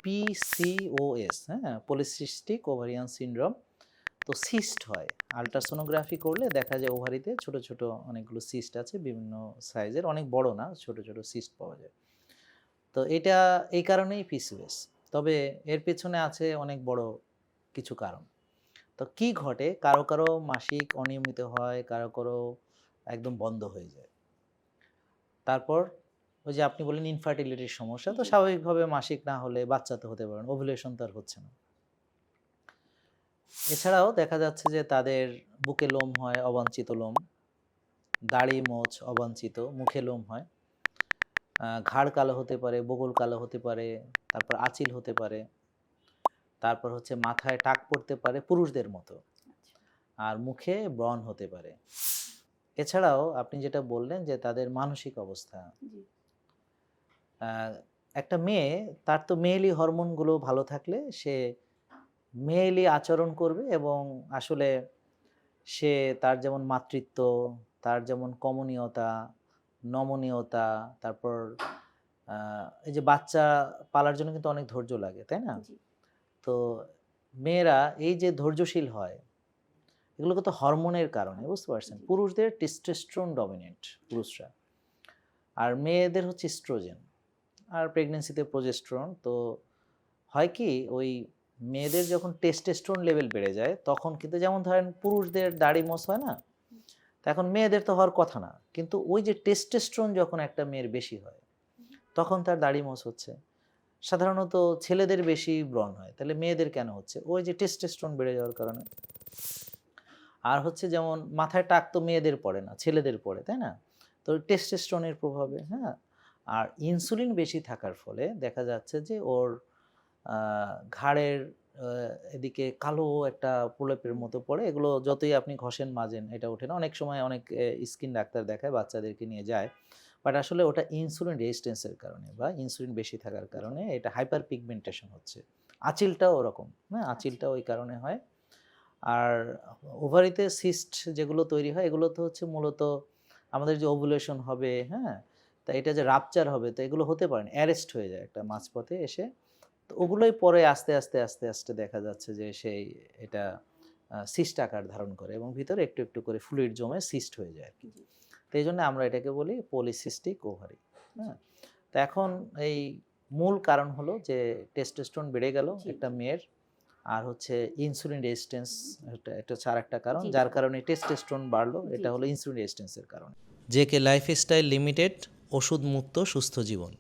PCOS, হ্যাঁ, polycystic ovarian syndrome. তো cyst হয়, আল্ট্রাসোনোগ্রাফি করলে দেখা যায় ওভারিতে ছোট ছোট অনেকগুলো সিস্ট আছে, বিভিন্ন সাইজের, অনেক বড় না, ছোট ছোট সিস্ট পাওয়া যায়। তো এটা এই কারণেই পিসিওএস। তবে এর পেছনে আছে অনেক বড় কিছু কারণ। তো কি ঘটে, কারো কারো মাসিক অনিয়মিত হয়, কারো কারো একদম বন্ধ হয়ে যায়। তারপর ওই যে আপনি বললেন ইনফার্টিলিটির সমস্যা, তো জি, স্বাভাবিকভাবে মাসিক না হলে বাচ্চা তো হতে পারে না, ওভুলেশন তো আর হচ্ছে না। এছাড়াও দেখা যাচ্ছে যে তাদের বুকে লোম হয়, অবাঞ্ছিত লোম, দাড়ি মোচ অবাঞ্ছিত, মুখে লোম হয়, ঘাড় কালো হতে পারে, বগল কালো হতে পারে, তারপর আঁচিল হতে পারে, তারপর হচ্ছে মাথায় টাক পড়তে পারে পুরুষদের মতো, আচ্ছা। আর মুখে ব্রণ হতে পারে। এছাড়াও আপনি যেটা বললেন যে তাদের মানসিক অবস্থা, জি, আহ, একটা মেয়ে, তার তো মেয়েলি হরমোনগুলো ভালো থাকলে সে মেয়েলি আচরণ করবে, এবং আসলে সে তার যেমন মাতৃত্ব, তার যেমন কমনীয়তা, নমনীয়তা, তারপর এই যে বাচ্চা পালার জন্য কিন্তু অনেক ধৈর্য লাগে, তাই না? জি, তো মেয়েরা এই যে ধৈর্যশীল হয়, এগুলো কিন্তু হরমোনের কারণে, বুঝতে পারছেন? জি, পুরুষদের টেস্টোস্টেরন ডমিনেন্ট, পুরুষরা, আর মেয়েদের হচ্ছে ইস্ট্রোজেন, আর প্রেগন্যান্সিতে প্রজেস্টেরন। তো হয় কি, ওই মেয়েদের যখন টেস্টোস্টেরন লেভেল বেড়ে যায় তখন কিন্তু, যেমন ধরেন পুরুষদের দাড়ি মোছ হয় না, তো এখন মেয়েদের তো হওয়ার কথা না, কিন্তু ওই যে টেস্টোস্টেরন যখন একটা মেয়ের বেশি হয় তখন তার দাড়ি মোছ হচ্ছে। সাধারণত ছেলেদের বেশি ব্রণ হয়, তাহলে মেয়েদের কেন হচ্ছে? ওই যে টেস্টোস্টেরন বেড়ে যাওয়ার কারণে। আর হচ্ছে যেমন মাথায় টাক তো মেয়েদের পড়ে না, ছেলেদের পড়ে, তাই না? তো টেস্টোস্টেরনের প্রভাবে, হ্যাঁ। আর ইনসুলিন বেশি থাকার ফলে দেখা যাচ্ছে যে ওর ঘাড়ের এদিকে কালো একটা প্রলেপের মতো পড়ে। এগুলো যতই আপনি ঘষেন মাজেন এটা ওঠে না। অনেক সময় অনেক স্কিন ডাক্তার দেখায়, বাচ্চাদেরকে নিয়ে যায়। বাট আসলে ওটা ইনসুলিন রেজিস্ট্যান্স এর কারণে বা ইনসুলিন বেশি থাকার জি, কারণে এটা হাইপার পিগমেন্টেশন হচ্ছে। আঁচিলটাও ওরকম, হ্যাঁ? আচ্ছা, আঁচিলটাও ওই কারণে হয়। আর ওভারিতে সিস্ট যেগুলো তৈরি হয় এগুলো তো হচ্ছে মূলত আমাদের যে ওভুলেশন হবে, হ্যাঁ? তা এটা যে রাপচার হবে, তো এগুলো হতে পারে না, অ্যারেস্ট হয়ে যায় একটা জি, মাঝপথে এসে। তো ওগুলোই পরে আস্তে আস্তে আস্তে আস্তে দেখা যাচ্ছে যে সেই এটা সিস্ট আকার ধারণ করে এবং ভিতরে একটু একটু করে ফ্লুইড জমে সিস্ট হয়ে যায় আর কি। জি, তো এই জন্য আমরা এটাকে বলি পলিসিস্টিক ওভারি। জি, হ্যাঁ, তো এখন এই মূল কারণ হলো যে টেস্টোস্টেরন বেড়ে গেল জি, একটা জি, মেয়ের, আর হচ্ছে ইনসুলিন রেজিস্ট্যান্স, এটা হচ্ছে আরেকটা কারণ জি, যার জি, কারণে টেস্টোস্টেরন বাড়লো, জি, এটা জি। হলো ইনসুলিন রেজিস্ট্যান্সের কারণে। জেকে লাইফস্টাইল লিমিটেড, ওষুধ মুক্ত সুস্থ জীবন।